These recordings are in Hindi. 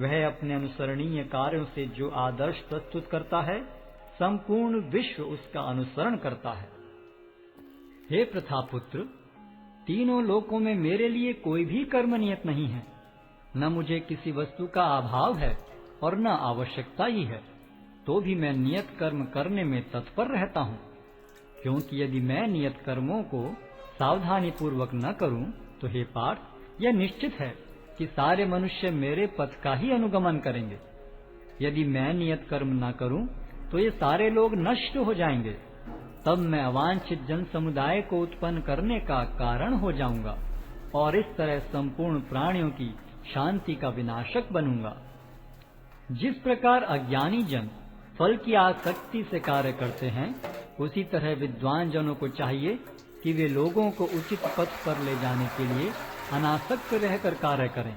वह अपने अनुसरणीय कार्यों से जो आदर्श प्रस्तुत करता है, संपूर्ण विश्व उसका अनुसरण करता है। हे प्रथापुत्र, तीनों लोकों में मेरे लिए कोई भी कर्म नियत नहीं है। न मुझे किसी वस्तु का अभाव है और न आवश्यकता ही है, तो भी मैं नियत कर्म करने में तत्पर रहता हूँ। क्योंकि यदि मैं नियत कर्मों को सावधानी पूर्वक न करूं, तो हे पार्थ, यह निश्चित है कि सारे मनुष्य मेरे पथ का ही अनुगमन करेंगे। यदि मैं नियत कर्म न करूं, तो ये सारे लोग नष्ट हो जाएंगे। तब मैं अवांछित जन समुदाय को उत्पन्न करने का कारण हो जाऊंगा और इस तरह संपूर्ण प्राणियों की शांति का विनाशक बनूंगा। जिस प्रकार अज्ञानी जन फल की आसक्ति से कार्य करते हैं, उसी तरह विद्वान जनों को चाहिए कि वे लोगों को उचित पथ पर ले जाने के लिए अनासक्त रहकर कार्य करें।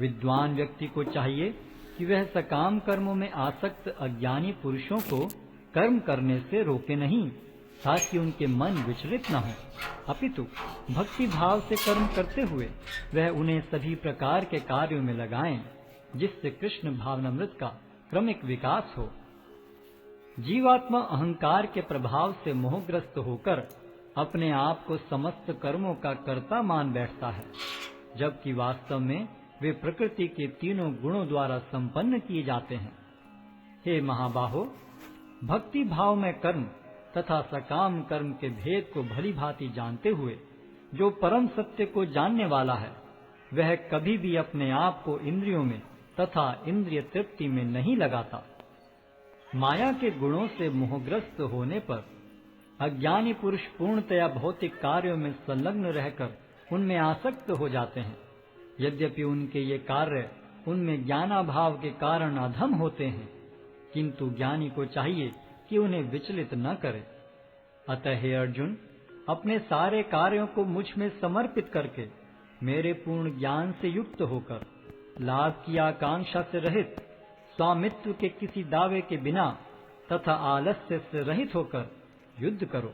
विद्वान व्यक्ति को चाहिए कि वह सकाम कर्मों में आसक्त अज्ञानी पुरुषों को कर्म करने से रोके नहीं, ताकि उनके मन विचलित न हो, अपितु भक्ति भाव से कर्म करते हुए वह उन्हें सभी प्रकार के कार्यों में लगाएं, जिससे कृष्ण भावनामृत का क्रमिक विकास हो। जीवात्मा अहंकार के प्रभाव से मोहग्रस्त होकर अपने आप को समस्त कर्मों का कर्ता मान बैठता है, जबकि वास्तव में वे प्रकृति के तीनों गुणों द्वारा संपन्न किए जाते हैं। हे महाबाहो, भक्ति भाव में कर्म तथा सकाम कर्म के भेद को भली भांति जानते हुए जो परम सत्य को जानने वाला है, वह कभी भी अपने आप को इंद्रियों में तथा इंद्रिय तृप्ति में नहीं लगाता। माया के गुणों से मोहग्रस्त होने पर अज्ञानी पुरुष पूर्णतया भौतिक कार्यों में संलग्न रहकर उनमें आसक्त हो जाते हैं। यद्यपि उनके ये कार्य उनमें ज्ञानाभाव के कारण अधम होते हैं, किंतु ज्ञानी को चाहिए कि उन्हें विचलित न करे। अतः हे अर्जुन, अपने सारे कार्यों को मुझ में समर्पित करके मेरे पूर्ण ज्ञान से युक्त होकर लाभ की आकांक्षा से रहित, स्वामित्व के किसी दावे के बिना तथा आलस्य से रहित होकर युद्ध करो।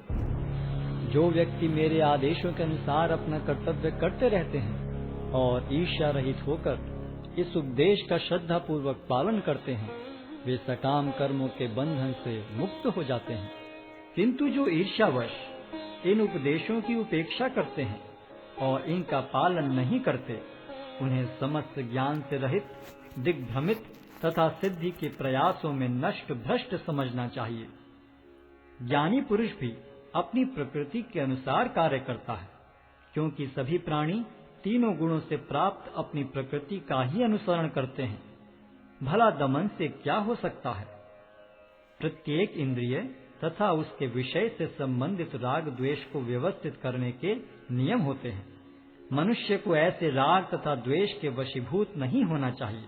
जो व्यक्ति मेरे आदेशों के अनुसार अपना कर्तव्य करते रहते हैं और ईर्ष्या रहित होकर इस उपदेश का श्रद्धा पूर्वक पालन करते हैं, वे सकाम कर्मों के बंधन से मुक्त हो जाते हैं। किंतु जो ईर्ष्यावश इन उपदेशों की उपेक्षा करते हैं और इनका पालन नहीं करते, उन्हें समस्त ज्ञान से रहित, दिग्भ्रमित तथा सिद्धि के प्रयासों में नष्ट भ्रष्ट समझना चाहिए। ज्ञानी पुरुष भी अपनी प्रकृति के अनुसार कार्य करता है, क्योंकि सभी प्राणी तीनों गुणों से प्राप्त अपनी प्रकृति का ही अनुसरण करते हैं। भला दमन से क्या हो सकता है? प्रत्येक इंद्रिय तथा उसके विषय से संबंधित राग द्वेष को व्यवस्थित करने के नियम होते हैं। मनुष्य को ऐसे राग तथा द्वेष के वशीभूत नहीं होना चाहिए,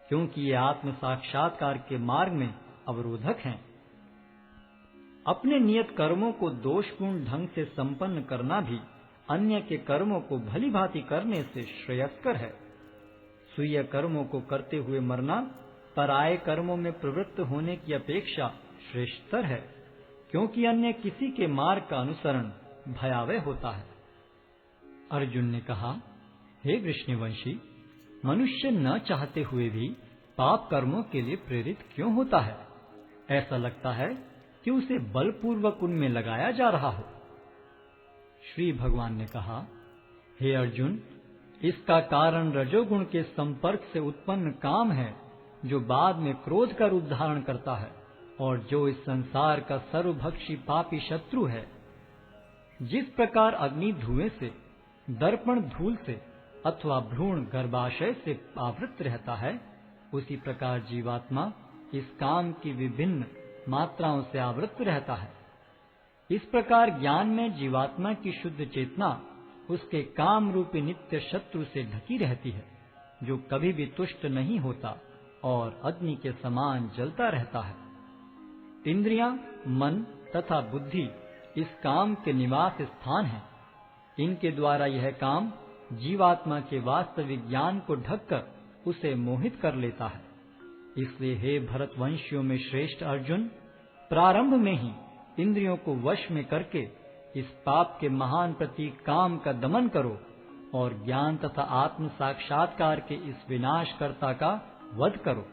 क्योंकि ये आत्म साक्षात्कार के मार्ग में अवरोधक हैं। अपने नियत कर्मों को दोषपूर्ण ढंग से संपन्न करना भी अन्य के कर्मों को भली भांति करने से श्रेयस्कर है। स्वीय कर्मों को करते हुए मरना पराये कर्मों में प्रवृत्त होने की अपेक्षा श्रेष्ठतर है, क्योंकि अन्य किसी के मार्ग का अनुसरण भयावह होता है। अर्जुन ने कहा, हे वृष्णिवंशी, मनुष्य न चाहते हुए भी पाप कर्मों के लिए प्रेरित क्यों होता है? ऐसा लगता है कि उसे बलपूर्वक उनमें लगाया जा रहा हो। श्री भगवान ने कहा, हे अर्जुन, इसका कारण रजोगुण के संपर्क से उत्पन्न काम है, जो बाद में क्रोध का रूप धारण करता है और जो इस संसार का सर्वभक्षी पापी शत्रु है। जिस प्रकार अग्नि धुएं से, दर्पण धूल से अथवा भ्रूण गर्भाशय से आवृत रहता है, उसी प्रकार जीवात्मा इस काम की विभिन्न मात्राओं से आवृत रहता है। इस प्रकार ज्ञान में जीवात्मा की शुद्ध चेतना उसके काम रूपी नित्य शत्रु से ढकी रहती है, जो कभी भी तुष्ट नहीं होता और अग्नि के समान जलता रहता है। इंद्रियां, मन तथा बुद्धि इस काम के निवास स्थान हैं। इनके द्वारा यह काम जीवात्मा के वास्तविक ज्ञान को ढककर उसे मोहित कर लेता है। इसलिए हे भरतवंशियों में श्रेष्ठ अर्जुन, प्रारंभ में ही इंद्रियों को वश में करके इस पाप के महान प्रतीक काम का दमन करो और ज्ञान तथा आत्म साक्षात्कार के इस विनाशकर्ता का वध करो।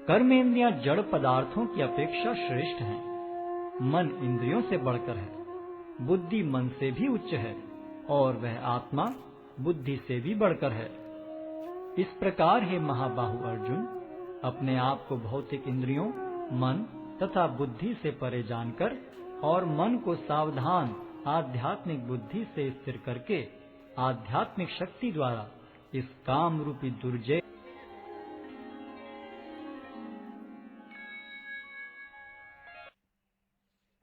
कर्मेंद्रियां जड़ पदार्थों की अपेक्षा श्रेष्ठ हैं। मन इंद्रियों से बढ़कर है, बुद्धि मन से भी उच्च है और वह आत्मा बुद्धि से भी बढ़कर है। इस प्रकार हे महाबाहु अर्जुन, अपने आप को भौतिक इंद्रियों, मन तथा बुद्धि से परे जानकर और मन को सावधान आध्यात्मिक बुद्धि से स्थिर करके आध्यात्मिक शक्ति द्वारा इस काम रूपी दुर्जय